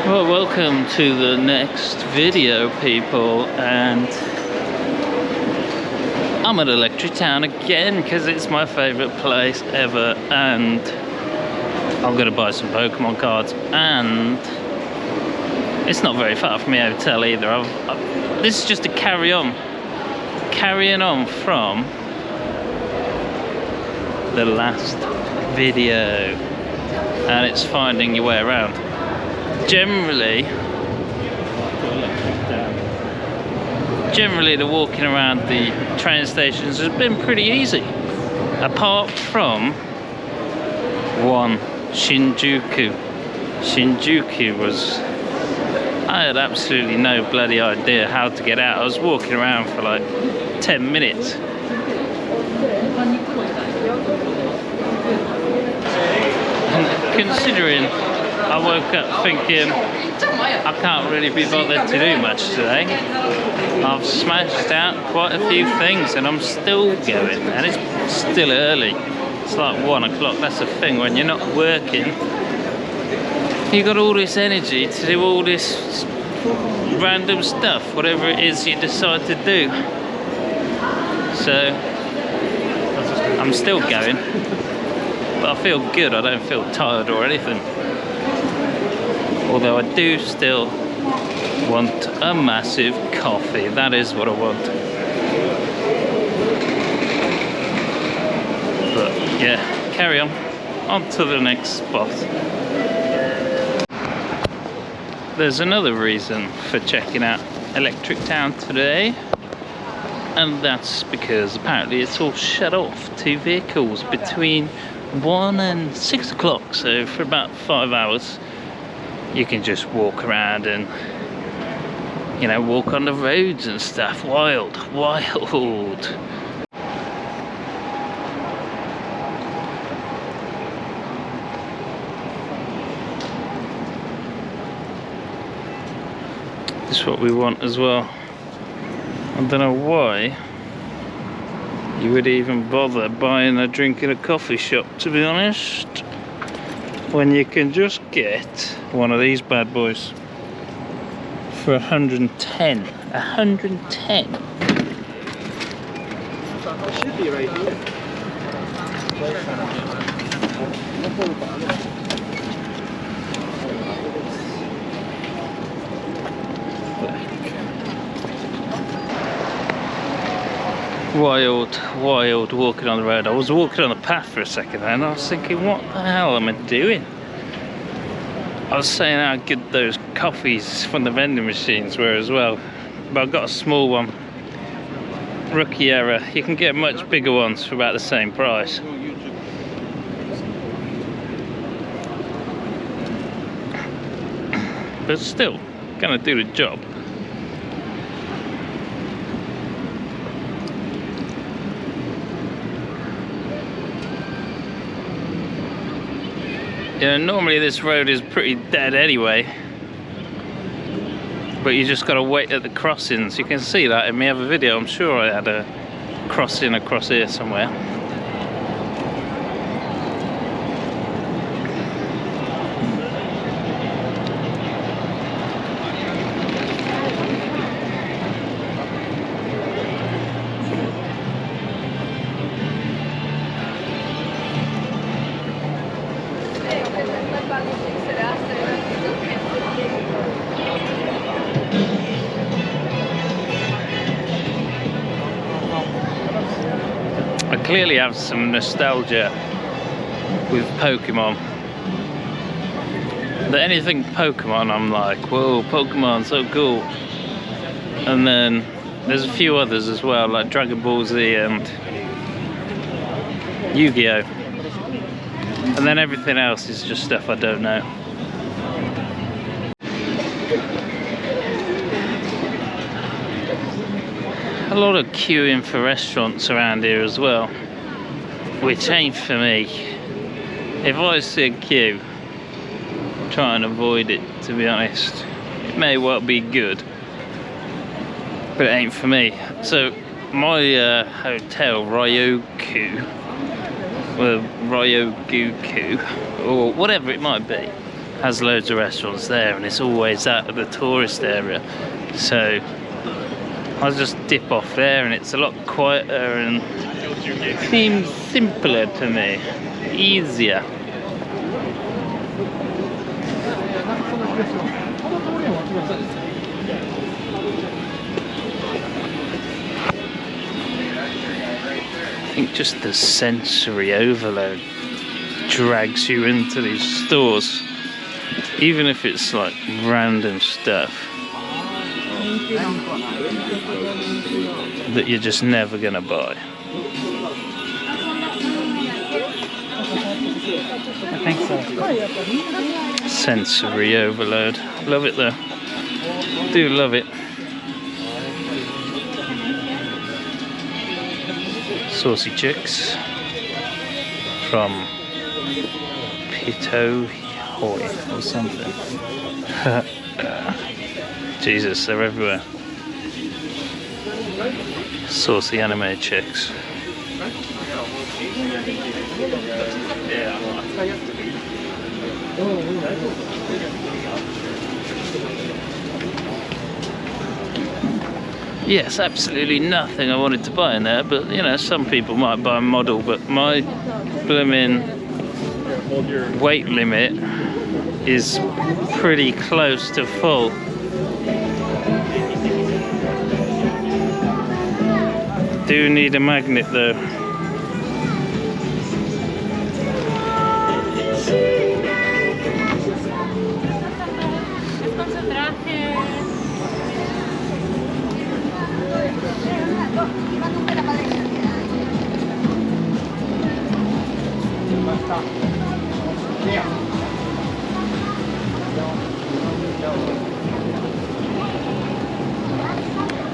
Well, welcome to the next video, people, and I'm at Electric Town again because it's my favourite place ever, and I'm going to buy some Pokemon cards, and it's not very far from my hotel either. This is just a carrying on from the last video, and it's finding your way around. Generally the walking around the train stations has been pretty easy, apart from one, Shinjuku. I had absolutely no bloody idea how to get out. I was walking around for like 10 minutes. And considering I woke up thinking I can't really be bothered to do much today, I've smashed out quite a few things and I'm still going, and it's still early. It's like 1 o'clock. That's the thing, when you're not working, you got all this energy to do all this random stuff, whatever it is you decide to do. So I'm still going, but I feel good. I don't feel tired or anything. Although I do still want a massive coffee. That is what I want. But yeah, carry on to the next spot. There's another reason for checking out Electric Town today, and that's because apparently it's all shut off to vehicles between 1 and 6 o'clock. So for about 5 hours you can just walk around and, you know, walk on the roads and stuff. Wild. This is what we want as well. I don't know why you would even bother buying a drink in a coffee shop, to be honest, when you can just get one of these bad boys for 110. 110. It should be right here. Wild walking on the road. I was walking on the path for a second and I was thinking, what the hell am I doing? I was saying how good those coffees from the vending machines were as well, but I've got a small one. Rookie error. You can get much bigger ones for about the same price. But still, gonna do the job. You know, normally this road is pretty dead anyway, but you just gotta wait at the crossings. You can see that in my other video. I'm sure I had a crossing across here somewhere. I clearly have some nostalgia with Pokemon. That anything Pokemon, I'm like, whoa, Pokemon, so cool. And then there's a few others as well, like Dragon Ball Z and Yu-Gi-Oh! And then everything else is just stuff I don't know. A lot of queuing for restaurants around here as well, which ain't for me. If I see a queue, try and avoid it, to be honest. It may well be good, but it ain't for me. So my hotel, Ryogoku, or whatever it might be, has loads of restaurants there, and it's always out of the tourist area. So I'll just dip off there, and it's a lot quieter and seems simpler to me, easier. I think just the sensory overload drags you into these stores, even if it's like random stuff that you're just never gonna buy. I think so. Sensory overload. Love it though. Do love it. Saucy chicks from Pitohoi or something. Jesus, they're everywhere. Saucy anime chicks. Yes, absolutely nothing I wanted to buy in there, but you know, some people might buy a model, but my blooming weight limit is pretty close to full. Do need a magnet though.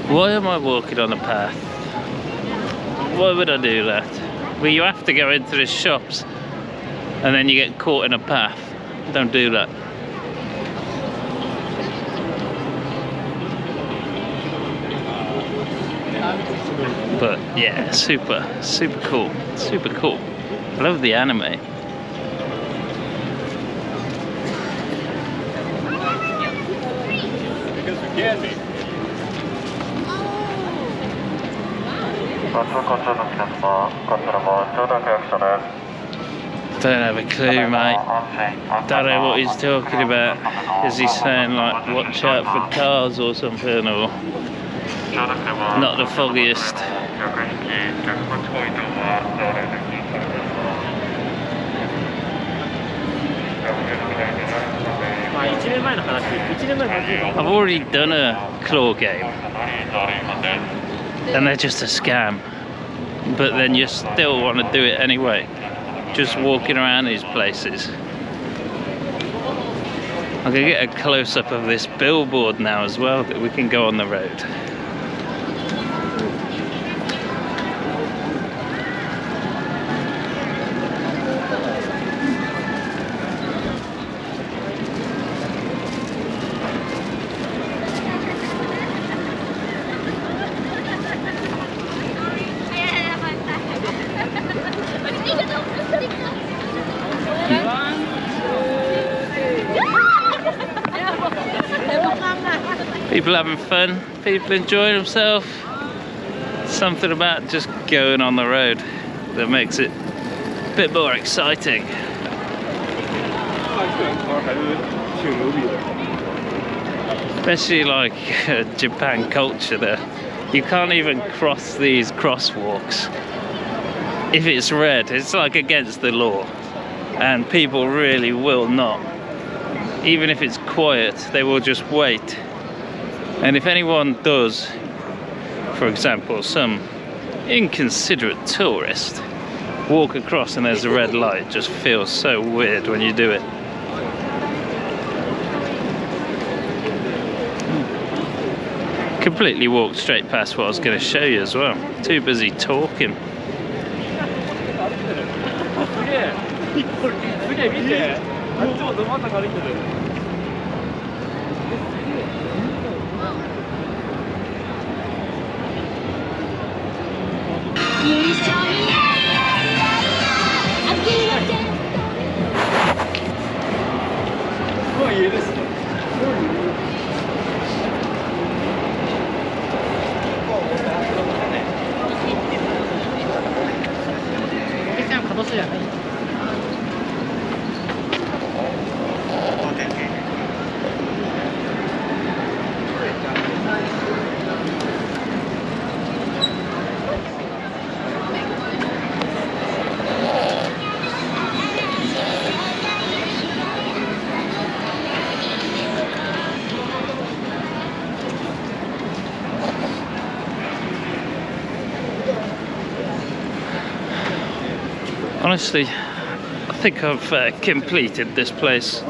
Why am I walking on a path? Why would I do that? Well, you have to go into the shops and then you get caught in a path. Don't do that. But yeah, super cool. Super cool. I love the anime. Don't have a clue, mate. Don't know what he's talking about. Is he saying like watch out for cars or something, or not the foggiest? I've already done a claw game and they're just a scam, but then you still want to do it anyway, just walking around these places. I'm gonna get a close-up of this billboard now as well, that we can go on the road. People having fun, people enjoying themselves. Something about just going on the road that makes it a bit more exciting. Especially like Japan culture there. You can't even cross these crosswalks. If it's red, it's like against the law. And people really will not. Even if it's quiet, they will just wait. And if anyone does, for example, some inconsiderate tourist walk across and there's a red light, it just feels so weird when you do it. Completely walked straight past what I was going to show you as well. Too busy talking. Honestly, I think I've completed this place.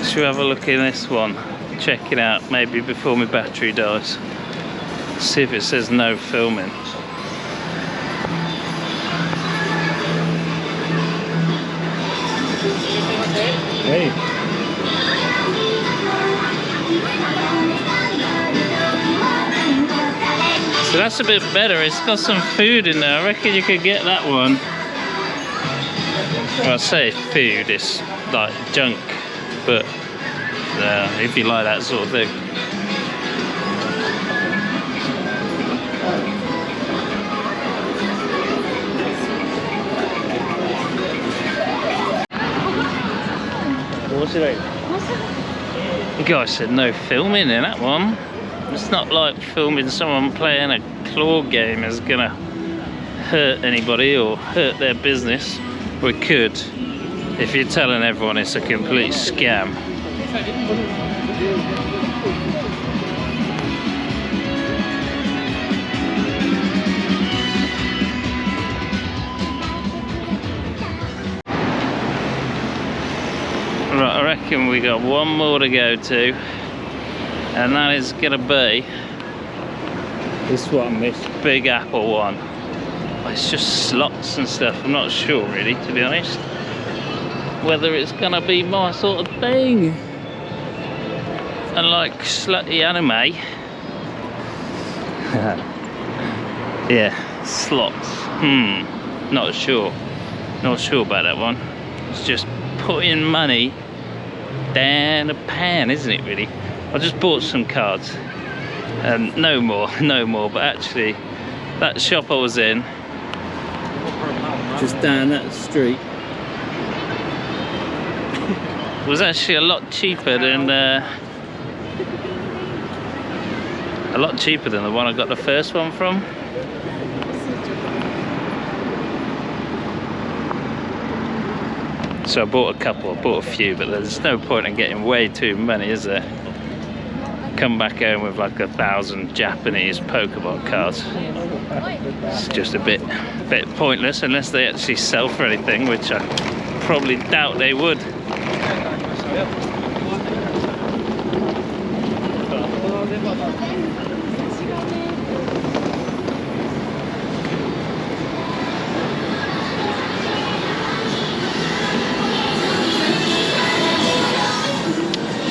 Should we have a look in this one? Check it out, maybe before my battery dies. See if it says no filming. Hey. So that's a bit better. It's got some food in there. I reckon you could get that one. Well, I say food, it's like junk, but if you like that sort of thing. What's it like? The guy said no filming in that one. It's not like filming someone playing a claw game is gonna hurt anybody or hurt their business. We could, if you're telling everyone it's a complete scam. Right, I reckon we got one more to go to, and that is gonna be This one, this. Big Apple one. It's just slots and stuff. I'm not sure really, to be honest, whether it's gonna be my sort of thing. And like slutty anime. Yeah, slots. Not sure. Not sure about that one. It's just putting money down a pan, isn't it really? I just bought some cards. And no more. But actually, that shop I was in, just down that street, was actually a lot cheaper than the one I got the first one from. So I bought a couple, I bought a few, but there's no point in getting way too many, is there? Come back home with like 1,000 Japanese Pokemon cards. It's just a bit pointless unless they actually sell for anything, which I probably doubt they would.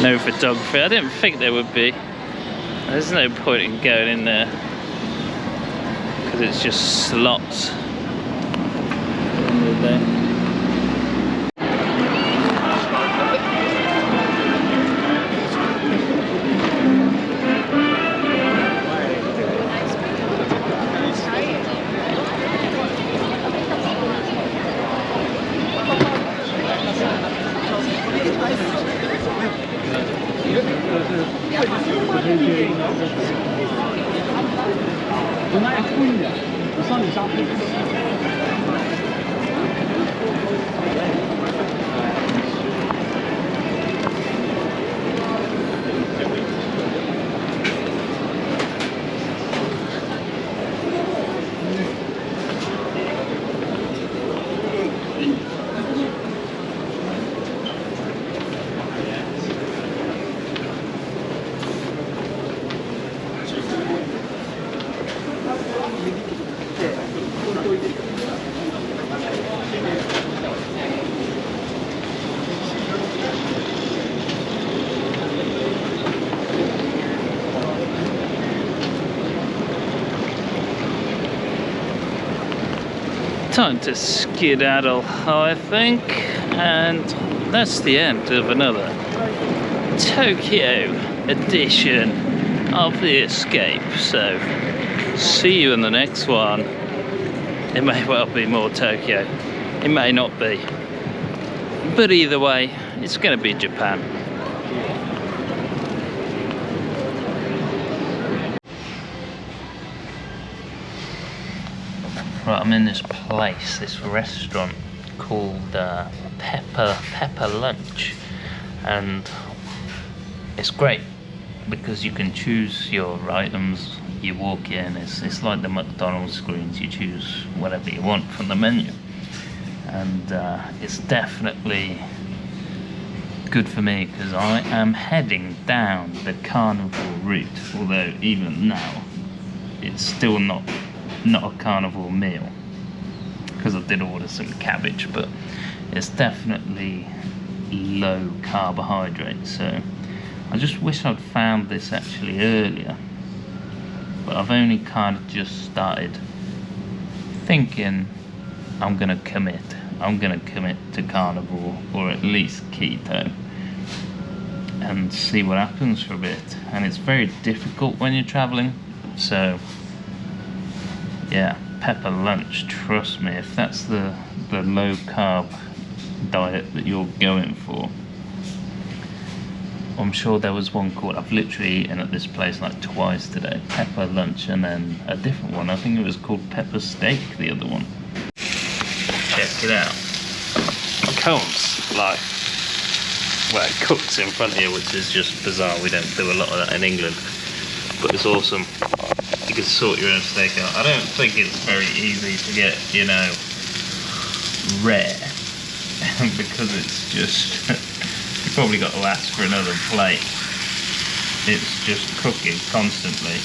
No photography. I didn't think there would be. There's no point in going in there because it's just slots. Time to skedaddle, I think, and that's the end of another Tokyo edition of the Escape. So, see you in the next one. It may well be more Tokyo, it may not be, but either way, it's going to be Japan. Right, I'm in this place, this restaurant called Pepper Lunch, and it's great because you can choose your items. You walk in, it's like the McDonald's screens, you choose whatever you want from the menu. and it's definitely good for me because I am heading down the carnivore route, although even now it's still not a carnivore meal because I did order some cabbage, but it's definitely low carbohydrate. So I just wish I'd found this actually earlier, but I've only kind of just started thinking I'm gonna commit to carnivore, or at least keto, and see what happens for a bit. And it's very difficult when you're traveling, so yeah, pepper lunch, trust me, if that's the low carb diet that you're going for. I'm sure there was one called, I've literally eaten at this place like twice today, pepper lunch, and then a different one, I think it was called pepper steak, the other one. Check it out. It comes like, well, it cooks in front of you, which is just bizarre. We don't do a lot of that in England, but it's awesome. You can sort your own steak out. I don't think it's very easy to get, you know, rare, because it's just, you probably got to ask for another plate. It's just cooking constantly.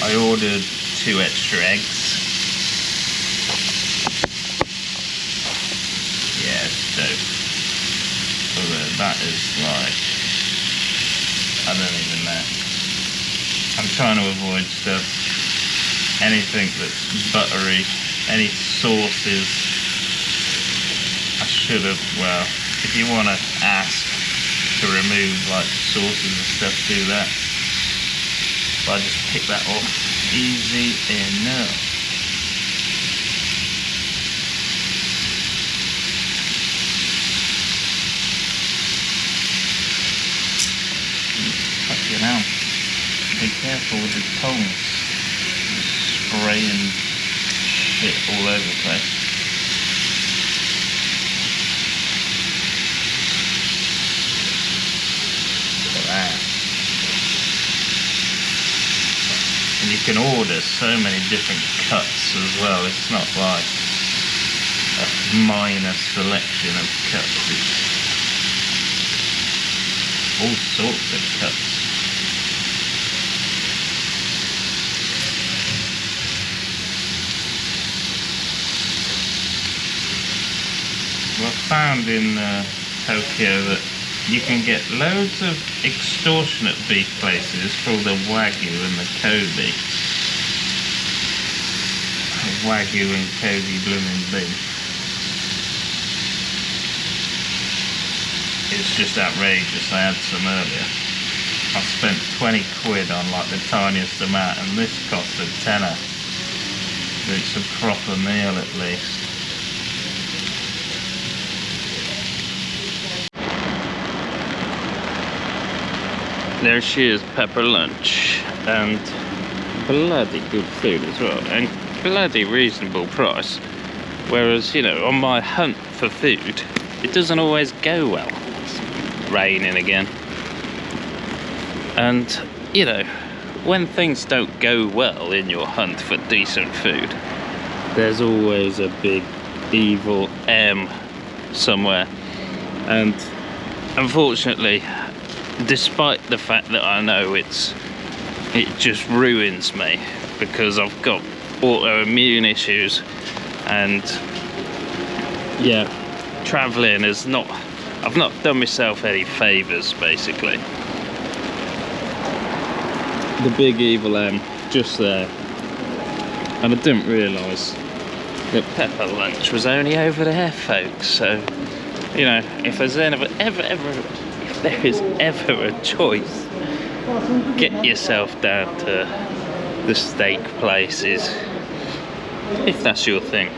I ordered 2 extra eggs. Yeah, so that is like, I don't even know. I'm trying to avoid stuff, anything that's buttery, any sauces. I should have, well, if you want to ask to remove like sauces and stuff, do that. But I just pick that off easy enough. Fucking hell. Be careful with the tongs. Spraying shit all over the place. Look at that. And you can order so many different cuts as well. It's not like a minor selection of cuts. It's all sorts of cuts. Well, I found in Tokyo that you can get loads of extortionate beef places for the Wagyu and the Kobe. Wagyu and Kobe blooming beef. It's just outrageous. I had some earlier. I spent 20 quid on like the tiniest amount, and this cost a tenner. So it's a proper meal at least. There she is, pepper lunch, and bloody good food as well, and bloody reasonable price. Whereas, you know, on my hunt for food, it doesn't always go well. It's raining again. And, you know, when things don't go well in your hunt for decent food, there's always a big evil M somewhere. And unfortunately, despite the fact that I know it just ruins me because I've got autoimmune issues, and yeah, traveling is not, I've not done myself any favors basically. The big evil M just there, and I didn't realise that pepper lunch was only over there, folks. So, you know, if there's ever there is ever a choice, get yourself down to the steak places, if that's your thing.